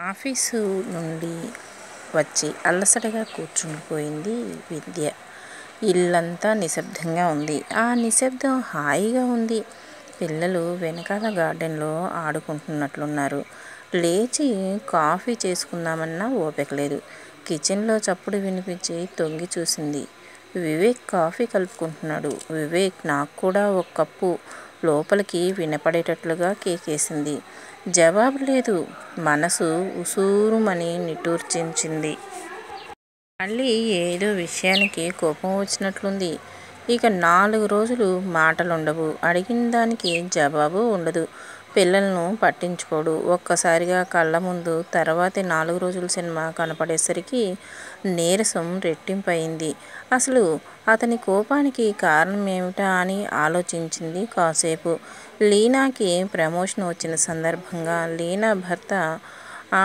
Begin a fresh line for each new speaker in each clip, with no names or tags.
Office నుండి వచ్చి అలసటగా కూర్చుండిపోయింది విద్య. ఇల్లంతా నిశ్శబ్దంగా ఉంది. ఆ నిశ్శబ్దం హాయిగా ఉంది. పిల్లలు వెనకాల గార్డెన్లో ఆడుకుంటున్నట్లున్నారు. లేచి కాఫీ చేసుకుందామన్నా ఓపిక లేదు. కిచెన్లో చప్పుడు వినిపించి తొంగి చూసింది. వివేక్ కాఫీ కలుపుకుంటున్నాడు. వివేక్, నాకు కూడా ఒక కప్పు. లోపలికి వినపడేటట్లుగా కేకేసింది. జవాబు లేదు. మనసు ఉసూరుమని నిట్టూర్చింది. మళ్ళీ ఏదో విషయానికి కోపం వచ్చినట్లుంది. ఇక 4 రోజులు మాటలుండవు. అడిగిన దానికి జవాబు ఉండదు. పిల్లలను పట్టించుకోడు. ఒక్కసారిగా కళ్ళ ముందు తర్వాతి 4 రోజుల సినిమా కనపడేసరికి నీరసం రెట్టింపయింది. అసలు అతని కోపానికి కారణమేమిటా అని ఆలోచించింది కాసేపు. లీనాకి ప్రమోషన్ వచ్చిన సందర్భంగా లీనా భర్త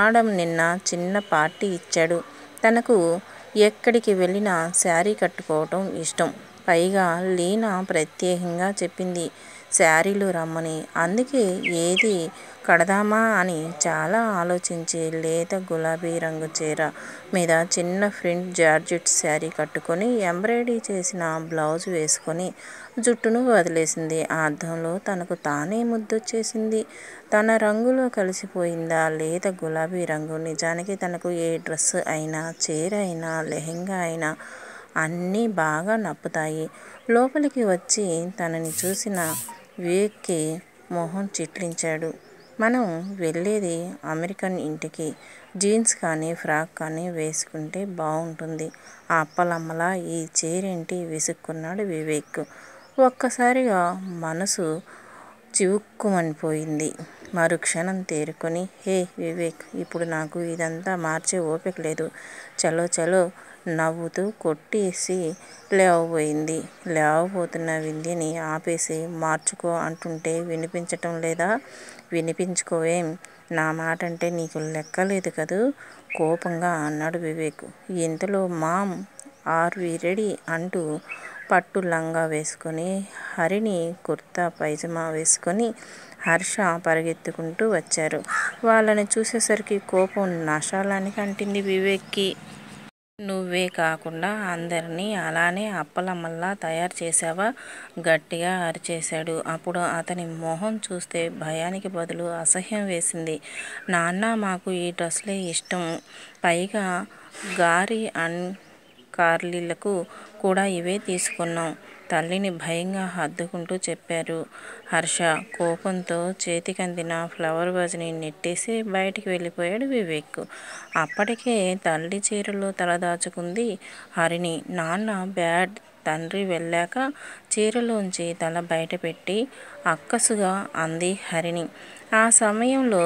ఆడమ్ నిన్న చిన్న పార్టీ ఇచ్చాడు. తనకు ఎక్కడికి వెళ్ళినా శారీ కట్టుకోవటం ఇష్టం. పైగా లీనా ప్రత్యేకంగా చెప్పింది శారీలు రమ్మని. అందుకే ఏది కడదామా అని చాలా ఆలోచించి లేత గులాబీ రంగు చీర మీద చిన్న ప్రింట్ జార్జెట్ శారీ కట్టుకొని ఎంబ్రాయిడరీ చేసిన బ్లౌజ్ వేసుకొని జుట్టును వదిలేసింది. ఆ అద్దంలో తనకు తానే ముద్దొచ్చేసింది. తన రంగులో కలిసిపోయిందా లేత గులాబీ రంగు. నిజానికి తనకు ఏ డ్రెస్ అయినా, చీర అయినా, లెహెంగా అయినా అన్నీ బాగా నప్పుతాయి. లోపలికి వచ్చి తనని చూసిన వివేక్కి మొహం చిట్లించాడు. మనం వెళ్ళేది అమెరికన్ ఇంటికి. జీన్స్ కానీ ఫ్రాక్ కానీ వేసుకుంటే బావుంటుంది. ఆ అప్పలమ్మలా ఈ చీరేంటి విసుక్కున్నాడు వివేక్. ఒక్కసారిగా మనసు చివుక్కుమనిపోయింది. మరుక్షణం తేరుకొని, హే వివేక్, ఇప్పుడు నాకు ఇదంతా మార్చే ఓపిక లేదు. చలో చలో నవ్వుతూ కొట్టేసి లేవబోయింది. లేవబోతున్న విద్యని ఆపేసి మార్చుకో అంటుంటే వినిపించటం లేదా? వినిపించుకోవేం? నా మాటంటే నీకు లెక్కలేదు కదూ? కోపంగా అన్నాడు వివేక్. ఇంతలో మామ్, ఆర్ వి రెడీ అంటూ పట్టు లంగా వేసుకొని, హరిణి కుర్తా పైజమా వేసుకొని, హర్ష పరిగెత్తుకుంటూ వచ్చారు. వాళ్ళని చూసేసరికి కోపం నషాలానికి అంటింది వివేక్కి. నువ్వే కాకుండా అందరినీ అలానే అప్పలమ్మల్లా తయారు చేశావా? గట్టిగా అరిచేశాడు. అప్పుడు అతని మొహం చూస్తే భయానికి బదులు అసహ్యం వేసింది. నాన్నా, మాకు ఈ డ్రెస్సులే ఇష్టం. పైగా గారి అండ్ కార్లీలకు కూడా ఇవే తీసుకున్నాం. తల్లిని భయంగా హత్తుకుంటూ చెప్పారు హర్ష. కోపంతో చేతికందిన ఫ్లవర్ వాజ్ని నెట్టేసి బయటికి వెళ్ళిపోయాడు వివేక్. అప్పటికే తల్లి చీరలో తలదాచుకుంది హరిణి. నాన్న బ్యాడ్. తండ్రి వెళ్ళాక చీరలోంచి తల బయటపెట్టి అక్కసుగా అంది హరిణి. ఆ సమయంలో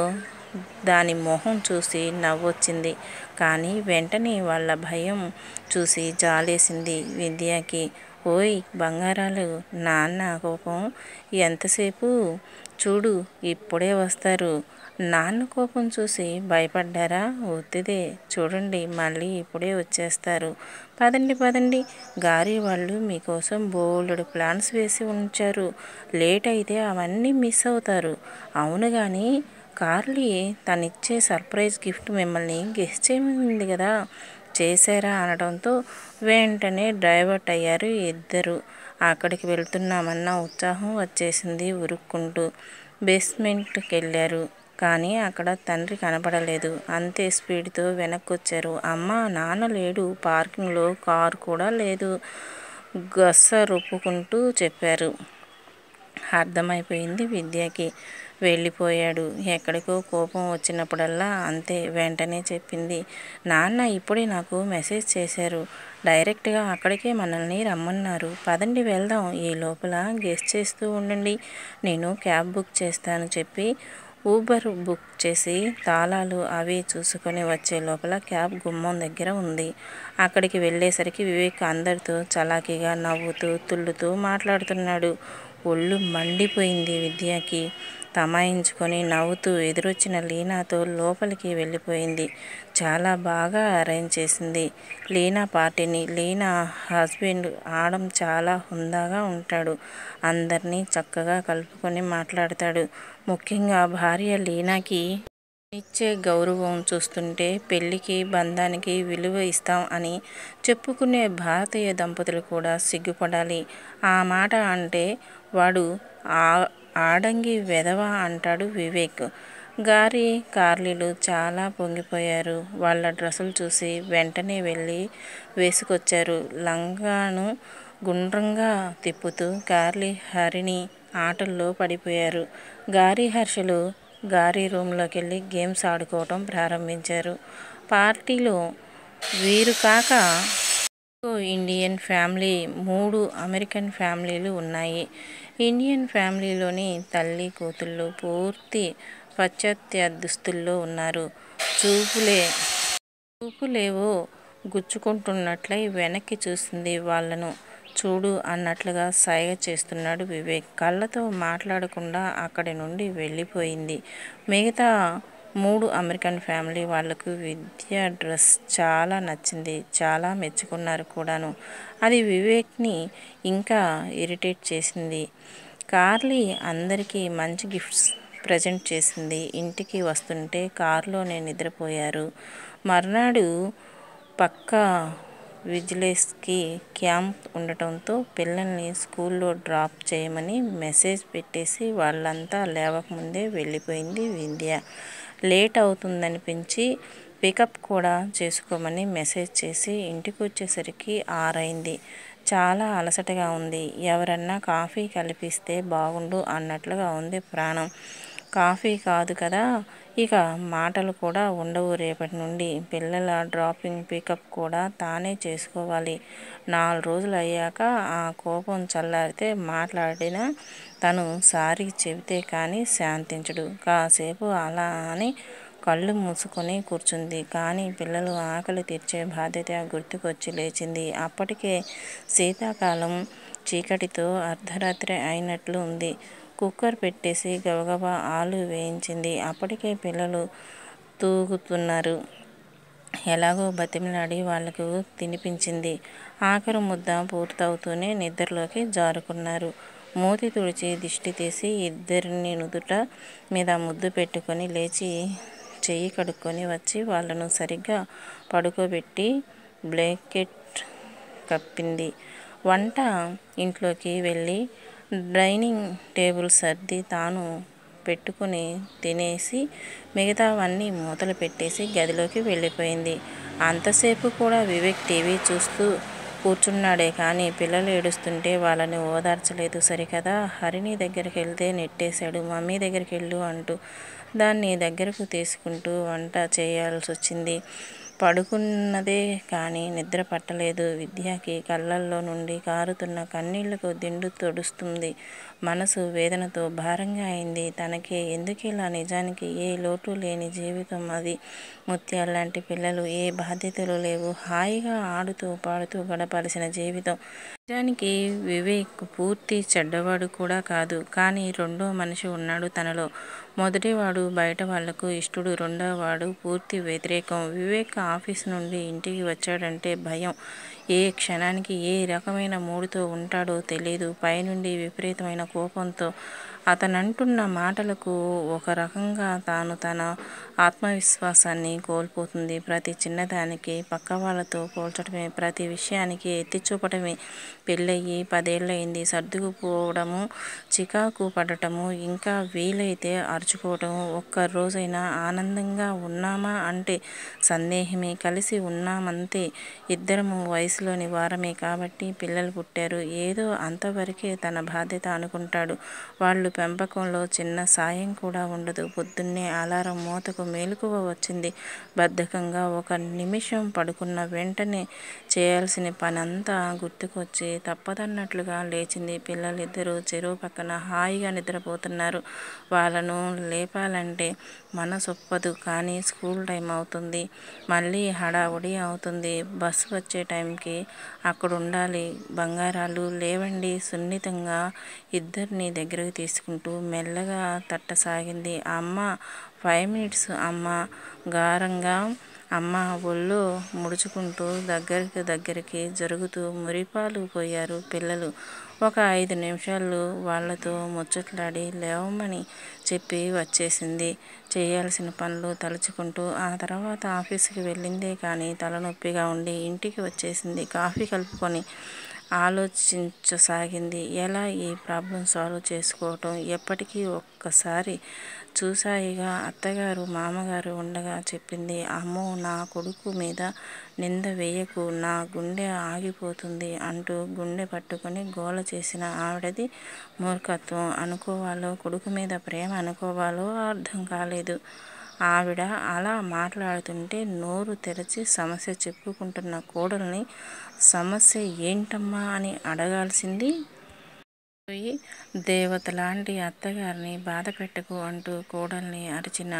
దాని మొహం చూసి నవ్వొచ్చింది. కానీ వెంటనే వాళ్ళ భయం చూసి జాలేసింది విద్యకి. ఓయ్ బంగారాలు, నాన్న కోపం ఎంతసేపు? చూడు, ఇప్పుడే వస్తారు. నాన్న కోపం చూసి భయపడ్డారా? ఉత్తిదే. చూడండి, మళ్ళీ ఇప్పుడే వచ్చేస్తారు. పదండి పదండి, గారి వాళ్ళు మీకోసం బోలెడు ప్లాన్స్ వేసి ఉంచారు. లేట్ అయితే అవన్నీ మిస్ అవుతారు. అవును గాని కార్లీ తనిచ్చే సర్ప్రైజ్ గిఫ్ట్ మిమ్మల్ని గెస్ చేయమనింది కదా, చేశారా అనడంతో వెంటనే డైవర్ట్ అయ్యారు ఇద్దరూ. అక్కడికి వెళ్తున్నామన్న ఉత్సాహం వచ్చేసింది ఉరుక్కుంటూ. బేస్మెంట్ కెళ్ళారు. కానీ అక్కడ తండ్రి కనపడలేదు. అంతే స్పీడుతో వెనక్కొచ్చారు. అమ్మా, నాన్న లేడు. పార్కింగ్ లో కారు కూడా లేదు. గొస్సరొప్పుకుంటూ చెప్పారు. అర్థమైపోయింది విద్యకి. వెళ్ళిపోయాడు. ఎక్కడికో కోపం వచ్చినప్పుడల్లా అంతే, వెంటనే చెప్పింది. నాన్న ఇప్పుడే నాకు మెసేజ్ చేశారు. డైరెక్ట్గా అక్కడికే మనల్ని రమ్మన్నారు. పదండి వెళ్దాం. ఈ లోపల గెస్ చేస్తూ ఉండండి. నేను క్యాబ్ బుక్ చేస్తాను చెప్పి ఊబర్ బుక్ చేసి తాళాలు అవి చూసుకొని వచ్చే లోపల క్యాబ్ గుమ్మం దగ్గర ఉంది. అక్కడికి వెళ్ళేసరికి వివేక్ అందరితో చలాకీగా నవ్వుతూ తుళ్ళుతూ మాట్లాడుతున్నాడు. ఒళ్ళు మండిపోయింది విద్యకి. తమాయించుకొని నవ్వుతూ ఎదురొచ్చిన లీనాతో లోపలికి వెళ్ళిపోయింది. చాలా బాగా అరేంజ్ చేసింది లీనా పార్టీని. లీనా హస్బెండ్ ఆడమ్ చాలా హుందాగా ఉంటాడు. అందర్నీ చక్కగా కలుపుకొని మాట్లాడతాడు. ముఖ్యంగా భార్య లీనాకి ఇచ్చే గౌరవం చూస్తుంటే పెళ్ళికి బంధానికి విలువ ఇస్తాం అని చెప్పుకునే భారతీయ దంపతులు కూడా సిగ్గుపడాలి. ఆ మాట అంటే వాడు ఆడంగి వెధవ అంటాడు వివేక్. గారి కార్లీలు చాలా పొంగిపోయారు. వాళ్ళ డ్రెస్సులు చూసి వెంటనే వెళ్ళి వేసుకొచ్చారు. లంగాను గుండ్రంగా తిప్పుతూ గార్లీ హరిణి ఆటల్లో పడిపోయారు. గారి హర్షలు గారి రూంలోకెళ్ళి గేమ్స్ ఆడుకోవటం ప్రారంభించారు. పార్టీలో వీరు కాక ఇండియన్ ఫ్యామిలీ, 3 అమెరికన్ ఫ్యామిలీలు ఉన్నాయి. ఇండియన్ ఫ్యామిలీలోని తల్లి కూతుళ్ళు పూర్తి పాశ్చాత్య దుస్తుల్లో ఉన్నారు. చూపులేవో గుచ్చుకుంటున్నట్లయి వెనక్కి చూసింది వాళ్ళను. చూడు అన్నట్లుగా సైగ చేస్తున్నాడు వివేక్. కళ్ళతో మాట్లాడకుండా అక్కడి నుండి వెళ్ళిపోయింది. మిగతా 3 అమెరికన్ ఫ్యామిలీ వాళ్లకు విద్య డ్రెస్ చాలా నచ్చింది. చాలా మెచ్చుకున్నారు కూడాను. అది వివేక్ని ఇంకా ఇరిటేట్ చేసింది. కార్లీ అందరికీ మంచి గిఫ్ట్స్ ప్రజెంట్ చేసింది. ఇంటికి వస్తుంటే కారులోనే నిద్రపోయారు. మర్నాడు పక్కా విజిలెన్స్కి క్యాంప్ ఉండటంతో పిల్లల్ని స్కూల్లో డ్రాప్ చేయమని మెసేజ్ పెట్టేసి వాళ్ళంతా లేవకముందే వెళ్ళిపోయింది వింధ్య. లేట్ అవుతుందనిపించి పికప్ కూడా చేసుకోమని మెసేజ్ చేసి ఇంటికొచ్చేసరికి 6 అయింది. చాలా అలసటగా ఉంది. ఎవరన్నా కాఫీ కలిపిస్తే బాగుండు అన్నట్లుగా ఉంది ప్రాణం. కాఫీ కాదు కదా, ఇక మాటలు కూడా ఉండవు రేపటి నుండి. పిల్లల డ్రాపింగ్ పికప్ కూడా తానే చేసుకోవాలి. 4 రోజులు అయ్యాక ఆ కోపం చల్లారితే మాట్లాడినా తను సారీ చెబితే కానీ శాంతించడు. కాసేపు అలా అని కళ్ళు మూసుకొని కూర్చుంది. కానీ పిల్లలు ఆకలి తీర్చే బాధ్యత గుర్తుకొచ్చి లేచింది. అప్పటికే శీతాకాలం చీకటితో అర్ధరాత్రి అయినట్లు ఉంది. కుక్కర్ పెట్టేసి గబగబా ఆలు వేయించింది. అప్పటికే పిల్లలు తూగుతున్నారు. ఎలాగో బతిమిలాడి వాళ్లకు తినిపించింది. ఆఖరు ముద్ద పూర్తవుతూనే నిద్రలోకి జారుకున్నారు. మూతి తుడిచి దిష్టి తీసి ఇద్దరిని నుదుట మీద ముద్దు పెట్టుకొని లేచి చెయ్యి కడుక్కొని వచ్చి వాళ్ళను సరిగ్గా పడుకోబెట్టి బ్లాంకెట్ కప్పింది. వంట ఇంట్లోకి వెళ్ళి డైనింగ్ టేబుల్ సర్ది తాను పెట్టుకుని తినేసి మిగతావన్నీ మూతలు పెట్టేసి గదిలోకి వెళ్ళిపోయింది. అంతసేపు కూడా వివేక్ టీవీ చూస్తూ కూర్చున్నాడే కానీ పిల్లలు ఏడుస్తుంటే వాళ్ళని ఓదార్చలేదు సరికదా. హరిణి దగ్గరికెళ్తే నెట్టేశాడు. మమ్మీ దగ్గరికెళ్ళు అంటూ దాన్ని దగ్గరకు తీసుకుంటూ వంట చేయాల్సొచ్చింది. పడుకున్నదే కానీ నిద్ర పట్టలేదు విద్యకి. కళ్ళల్లో నుండి కారుతున్న కన్నీళ్లకు దిండు తడుస్తుంది. మనసు వేదనతో భారంగా అయింది తనకే. ఎందుకిలా? నిజానికి ఏ లోటు లేని జీవితం అది. ముత్యాల్లాంటి పిల్లలు, ఏ బాధ్యతలు లేవు. హాయిగా ఆడుతూ పాడుతూ గడపాల్సిన జీవితం. నిజానికి వివేక్ పూర్తి చెడ్డవాడు కూడా కాదు. కానీ రెండో మనిషి ఉన్నాడు తనలో. మొదటివాడు బయట వాళ్లకు ఇష్టుడు. రెండోవాడు పూర్తి వ్యతిరేకం. వివేక్ ఆఫీసు నుండి ఇంటికి వచ్చాడంటే భయం. ఏ క్షణానికి ఏ రకమైన మూడుతో ఉంటాడో తెలీదు. పైనుండి విపరీతమైన కోపంతో. అతనంటున్న మాటలకు ఒక రకంగా తాను తన ఆత్మవిశ్వాసాన్ని కోల్పోతుంది. ప్రతి చిన్నదానికి పక్కవాళ్లతో పోల్చటమే, ప్రతి విషయానికి ఎత్తిచూపటమే. పెళ్ళయి 10 ఏళ్లయింది. సర్దుకుపోవడమూ, చికాకు పడటమూ, ఇంకా వీలైతే అరుచుకోవటమూ. ఒక్క రోజైనా ఆనందంగా ఉన్నామా అంటే సందేహమే. కలిసి ఉన్నామంతే. ఇద్దరమూ వయసులోని వారమే కాబట్టి పిల్లలు పుట్టారు. ఏదో అంతవరకే తన బాధ్యత అనుకుంటాడు. వాళ్ళ పెంపకంలో చిన్న సాయం కూడా ఉండదు. పొద్దున్నే అలారం మోతకు మెలకువ వచ్చింది. బద్ధకంగా 1 నిమిషం పడుకున్న వెంటనే చేయాల్సిన పనంతా గుర్తుకొచ్చి తప్పదన్నట్లుగా లేచింది. పిల్లలిద్దరూ చెరో పక్కన హాయిగా నిద్రపోతున్నారు. వాళ్ళను లేపాలంటే మనసొప్పదు. కానీ స్కూల్ టైం అవుతుంది. మళ్ళీ హడావుడి అవుతుంది. బస్సు వచ్చే టైంకి అక్కడుండాలి. బంగారాలు లేవండి సున్నితంగా ఇద్దర్నీ దగ్గరకు తీసుకుంటూ మెల్లగా తట్టసాగింది. అమ్మా 5 మినిట్స్ అమ్మా గారంగా అమ్మ ఒళ్ళో ముడుచుకుంటూ దగ్గరికి జరుగుతూ మురిపాలు పోయారు పిల్లలు. ఒక 5 నిమిషాలు వాళ్లతో ముచ్చట్లాడి లేవమని చెప్పి వచ్చేసింది. చేయాల్సిన పనులు తలుచుకుంటూ. ఆ తర్వాత ఆఫీసుకి వెళ్ళిందే కానీ తలనొప్పిగా ఉండి ఇంటికి వచ్చేసింది. కాఫీ కలుపుకొని ఆలోచించసాగింది. ఎలా ఈ ప్రాబ్లం సాల్వ్ చేసుకోవటం? ఎప్పటికీ ఒక్కసారి చూశాయిగా అత్తగారు మామగారు ఉండగా చెప్పింది. అమ్మో, నా కొడుకు మీద నింద వేయకు, నా గుండె ఆగిపోతుంది అంటూ గుండె పట్టుకొని గోల చేసిన ఆవిడది మూర్ఖత్వం అనుకోవాలో కొడుకు మీద ప్రేమ అనుకోవాలో అర్థం కాలేదు. ఆవిడ అలా మాట్లాడుతుంటే నోరు తెరచి సమస్య చెప్పుకుంటున్న కోడల్ని సమస్య ఏంటమ్మా అని అడగాల్సింది పోయి దేవతలాంటి అత్తగారిని బాధపెట్టకు అంటూ కోడల్ని అరిచిన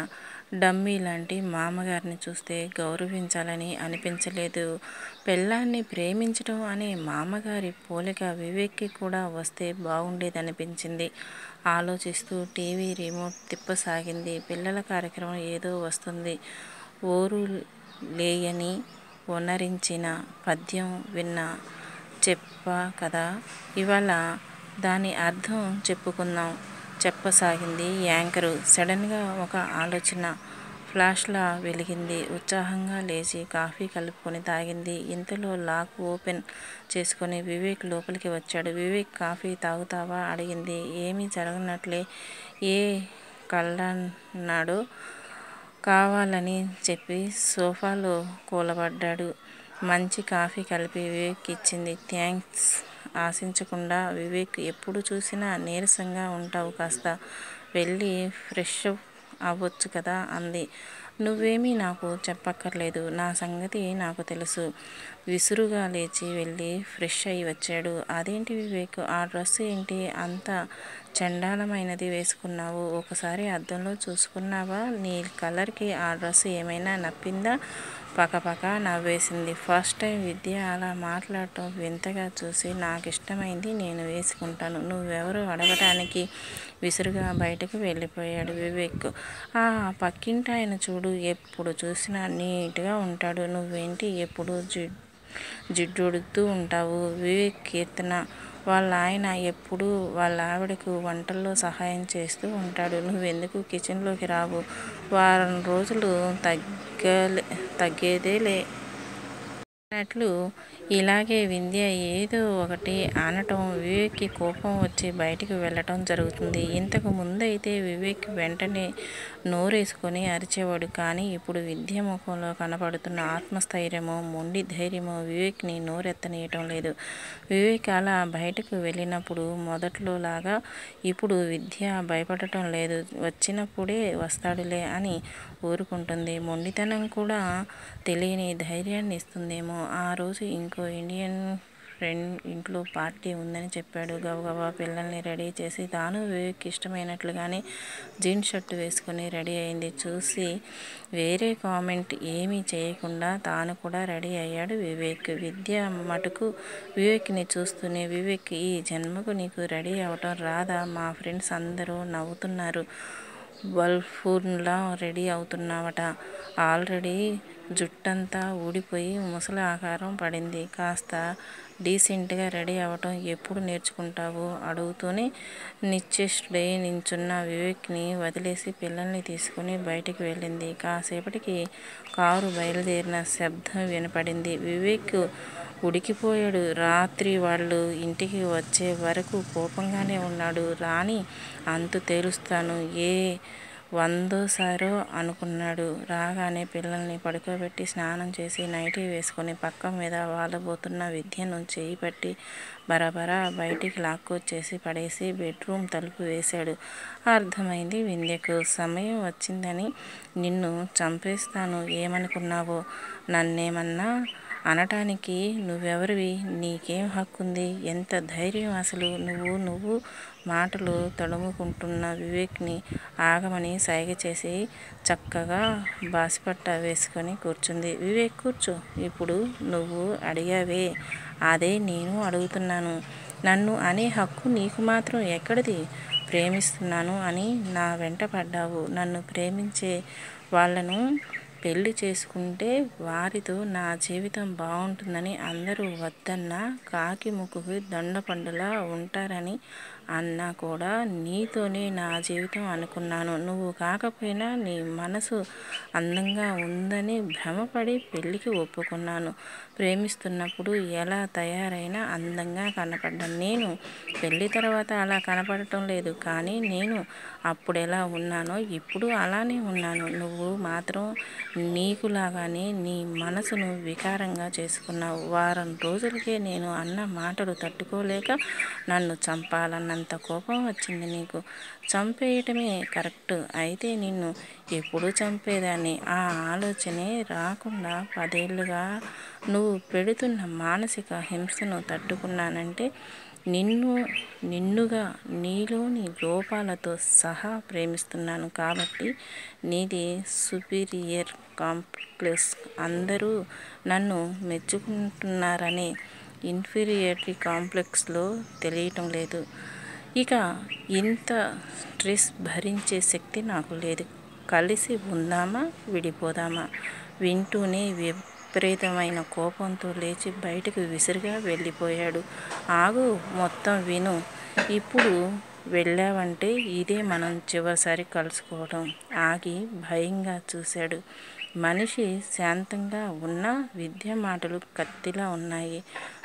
డమ్మీలాంటి మామగారిని చూస్తే గౌరవించాలని అనిపించలేదు. పెళ్ళాన్ని ప్రేమించటం అనే మామగారి పోలిక వివేక్కి కూడా వస్తే బాగుండేదనిపించింది. ఆలోచిస్తూ టీవీ రిమోట్ తిప్పసాగింది. పిల్లల కార్యక్రమం ఏదో వస్తుంది. ఓరు లేయని ఒనరించిన పద్యం విన్నా చెప్పా కదా, ఇవాళ దాని అర్థం చెప్పుకుందాం చెప్పసాగింది యాంకరు. సడన్గా ఒక ఆలోచన ఫ్లాష్లా వెలిగింది. ఉత్సాహంగా లేచి కాఫీ కలుపుకొని తాగింది. ఇంతలో లాక్ ఓపెన్ చేసుకొని వివేక్ లోపలికి వచ్చాడు. వివేక్, కాఫీ తాగుతావా అడిగింది. ఏమీ జరగనట్లే ఏ కళ్ళన్నాడో కావాలని చెప్పి సోఫాలో కూలబడ్డాడు. మంచి కాఫీ కలిపి వివేక్ ఇచ్చింది. థ్యాంక్స్ ఆశించకుండా. వివేక్, ఎప్పుడు చూసినా నీరసంగా ఉంటావు, కాస్త వెళ్ళి ఫ్రెష్ అవ్వొచ్చు కదా అంది. నువ్వేమీ నాకు చెప్పక్కర్లేదు, నా సంగతి నాకు తెలుసు. విసురుగా లేచి వెళ్ళి ఫ్రెష్ అయి వచ్చాడు. అదేంటి వివేక్, ఆ డ్రెస్సు ఏంటి అంత చండాలమైనది వేసుకున్నావు? ఒకసారి అద్దంలో చూసుకున్నావా? నీ కలర్కి ఆ డ్రెస్సు ఏమైనా నప్పిందా? పకపక నవ్వేసింది. ఫస్ట్ టైం విద్య అలా మాట్లాడటం వింతగా చూసి, నాకిష్టమైంది నేను వేసుకుంటాను, నువ్వెవరు అడగటానికి విసురుగా బయటకు వెళ్ళిపోయాడు వివేక్. ఆ పక్కింటాయన చూడు, ఎప్పుడు చూసినా నీట్గా ఉంటాడు, నువ్వేంటి ఎప్పుడు జిడ్డుడుతూ ఉంటావు? వివేక్, కీర్తన వాళ్ళాయన ఎప్పుడూ వాళ్ళావిడకు వంటల్లో సహాయం చేస్తూ ఉంటాడు. నువ్వెందుకు కిచెన్లోకి రావు? వారం రోజులు తగ్గేదేలే అన్నట్లు ఇలాగే వింధ్య ఏదో ఒకటి అనటం వివేక్కి కోపం వచ్చి బయటికి వెళ్ళటం జరుగుతుంది. ఇంతకు ముందైతే వివేక్ వెంటనే నోరేసుకొని అరిచేవాడు. కానీ ఇప్పుడు విద్య ముఖంలో కనపడుతున్న ఆత్మస్థైర్యమో మొండి ధైర్యమో వివేక్ని నోరెత్తనీయటం లేదు. వివేక్ అలా బయటకు వెళ్ళినప్పుడు మొదట్లోలాగా ఇప్పుడు విద్య భయపడటం లేదు. వచ్చినప్పుడే వస్తాడులే అని ఊరుకుంటుంది. మొండితనం కూడా తెలియని ధైర్యాన్ని ఇస్తుందేమో. ఆ రోజు ఇంకో ఇండియన్ ఫ్రెండ్ ఇంట్లో పార్టీ ఉందని చెప్పాడు. గబగబా పిల్లల్ని రెడీ చేసి తాను వివేక్కి ఇష్టమైనట్లుగానే జీన్స్ షర్టు వేసుకొని రెడీ అయింది. చూసి వేరే కామెంట్ ఏమీ చేయకుండా తాను కూడా రెడీ అయ్యాడు వివేక్. విద్య మటుకు వివేక్ని చూస్తూనే, వివేక్, ఈ జన్మకు నీకు రెడీ అవటం రాదా? మా ఫ్రెండ్స్ అందరూ నవ్వుతున్నారు, బల్ఫూన్లా రెడీ అవుతున్నావట. ఆల్రెడీ జుట్టంతా ఊడిపోయి ముసలి ఆకారం పడింది. కాస్త డీసెంట్గా రెడీ అవటం ఎప్పుడు నేర్చుకుంటావు? అడుగుతూనే నిశ్చేష్టుడై నించున్న వివేక్ని వదిలేసి పిల్లల్ని తీసుకుని బయటికి వెళ్ళింది. కాసేపటికి కారు బయలుదేరిన శబ్దం వినపడింది. వివేక్ ఉడికిపోయాడు. రాత్రి వాళ్ళు ఇంటికి వచ్చే వరకు కోపంగానే ఉన్నాడు. రాని అంతు తేలుస్తాను, ఏ వందోసారో అనుకున్నాడు. రాగానే పిల్లల్ని పడుకోబెట్టి స్నానం చేసి నైటీ వేసుకొని పక్క మీద వాలబోతున్న విద్యను చేయి పట్టి బరబరా బయటికి లాక్కొచ్చేసి పడేసి బెడ్రూమ్ తలుపు వేశాడు. అర్థమైంది వింధ్యకు. సమయం వచ్చిందని నిన్ను చంపేస్తాను ఏమనుకున్నావో? నన్నేమన్నా అనటానికి నువ్వెవరివి? నీకేం హక్కుంది? ఎంత ధైర్యం అసలు? నువ్వు మాటలు తడుముకుంటున్న వివేక్ని ఆగమని సైగ చేసి చక్కగా బాసిపట్ట వేసుకొని కూర్చుంది. వివేక్, కూర్చో. ఇప్పుడు నువ్వు అడిగావే, అదే నేను అడుగుతున్నాను. నన్ను అనే హక్కు నీకు మాత్రం ఎక్కడిది? ప్రేమిస్తున్నాను అని నా వెంట పడ్డావు. నన్ను ప్రేమించే వాళ్ళను పెళ్లి చేసుకుంటే వారితో నా జీవితం బాగుంటుందని అందరూ వద్దన్నా కాకి ముక్కుకి దొండపండులా ఉంటారని అన్నా కూడా నీతోనే నా జీవితం అనుకున్నాను. నువ్వు కాకపోయినా నీ మనసు అందంగా ఉందని భ్రమపడి పెళ్ళికి ఒప్పుకున్నాను. ప్రేమిస్తున్నప్పుడు ఎలా తయారైనా అందంగా కనపడ్డాను. నేను పెళ్ళి తర్వాత అలా కనపడటం లేదు, కానీ నేను అప్పుడెలా ఉన్నానో ఇప్పుడు అలానే ఉన్నాను. నువ్వు మాత్రం నీకులాగానే నీ మనసును వికారంగా చేసుకున్నావు. వారం రోజులకే నేను అన్న మాటలు తట్టుకోలేక నన్ను చంపాలన్నంత కోపం వచ్చింది నీకు. చంపేయటమే కరెక్ట్ అయితే నిన్ను ఎప్పుడు చంపేదాన్ని ఆ ఆలోచనే రాకుండా 10 ఏళ్లుగా నువ్వు పెడుతున్న మానసిక హింసను తట్టుకున్నానంటే నిన్నుగా నీలోని లోపాలతో సహా ప్రేమిస్తున్నాను కాబట్టి. నీది సుపీరియర్ కాంప్లెక్స్, అందరూ నన్ను మెచ్చుకుంటున్నారనే ఇన్ఫీరియారిటీ కాంప్లెక్స్లో తెలియటం లేదు. ఇక ఇంత స్ట్రెస్ భరించే శక్తి నాకు లేదు. కలిసి ఉందామా విడిపోదామా? వింటూనే విపరీతమైన కోపంతో లేచి బయటకు విసురుగా వెళ్ళిపోయాడు. ఆగు, మొత్తం విను. ఇప్పుడు వెళ్ళావంటే ఇదే మనం చివరిసారి కలుసుకోవడం. ఆగి భయంగా చూశాడు. మనిషి శాంతంగా ఉన్నా విద్య మాటలు కత్తిలా ఉన్నాయి.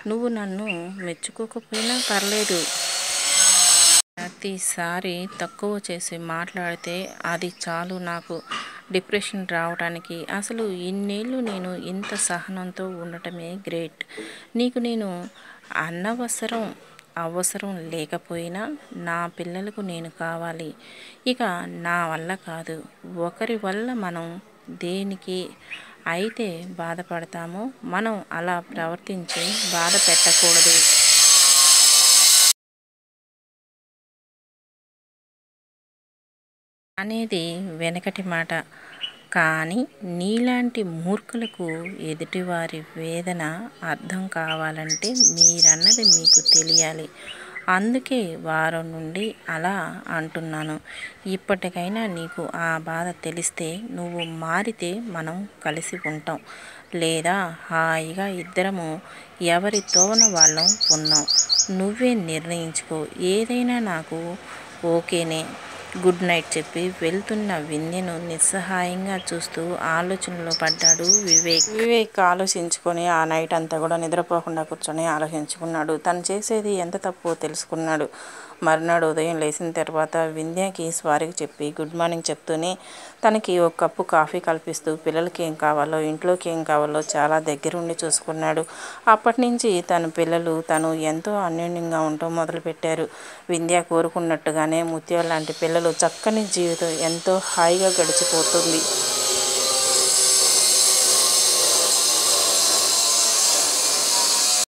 నువ్వు నన్ను మెచ్చుకోకపోయినా పర్లేదు. ప్రతిసారి తక్కువ చేసి మాట్లాడితే అది చాలు నాకు డిప్రెషన్ రావడానికి. అసలు ఇన్నేళ్ళు నేను ఇంత సహనంతో ఉండటమే గ్రేట్. నీకు నేను అవసరం లేకపోయినా నా పిల్లలకు నేను కావాలి. ఇక నా వల్ల కాదు. ఒకరి వల్ల మనం దేనికి అయితే బాధపడతామో మనం అలా ప్రవర్తించి బాధ పెట్టకూడదు అనేది వెనకటి మాట. కానీ నీలాంటి మూర్ఖులకు ఎదుటివారి వేదన అర్థం కావాలంటే మీరన్నది మీకు తెలియాలి. అందుకే వారం నుండి అలా అంటున్నాను. ఇప్పటికైనా నీకు ఆ బాధ తెలిస్తే నువ్వు మారితే మనం కలిసి ఉంటాం. లేదా హాయిగా ఇద్దరము ఎవరి తోవన వాళ్ళం ఉందాం. నువ్వే నిర్ణయించుకో. ఏదైనా నాకు ఓకేనే. గుడ్ నైట్ చెప్పి వెళ్తున్న వింధ్యను నిస్సహాయంగా చూస్తూ ఆలోచనలో పడ్డాడు వివేక్ ఆలోచించుకొని ఆ నైట్ అంతా కూడా నిద్రపోకుండా కూర్చొని ఆలోచించుకున్నాడు. తను చేసేది ఎంత తప్పో తెలుసుకున్నాడు. మర్నాడు ఉదయం లేచిన తర్వాత వింధ్యకి సారీకి చెప్పి గుడ్ మార్నింగ్ చెప్తూనే తనకి ఒక కప్పు కాఫీ కల్పిస్తూ పిల్లలకి ఏం కావాలో ఇంట్లోకి ఏం కావాలో చాలా దగ్గరుండి చూసుకున్నాడు. అప్పటి నుంచి పిల్లలు తను ఎంతో అన్యోన్యంగా ఉండటం మొదలుపెట్టారు. వింధ్య కోరుకున్నట్టుగానే ముత్యాల లాంటి పిల్లలు చక్కని జీవితం ఎంతో హాయిగా గడిచిపోతుంది.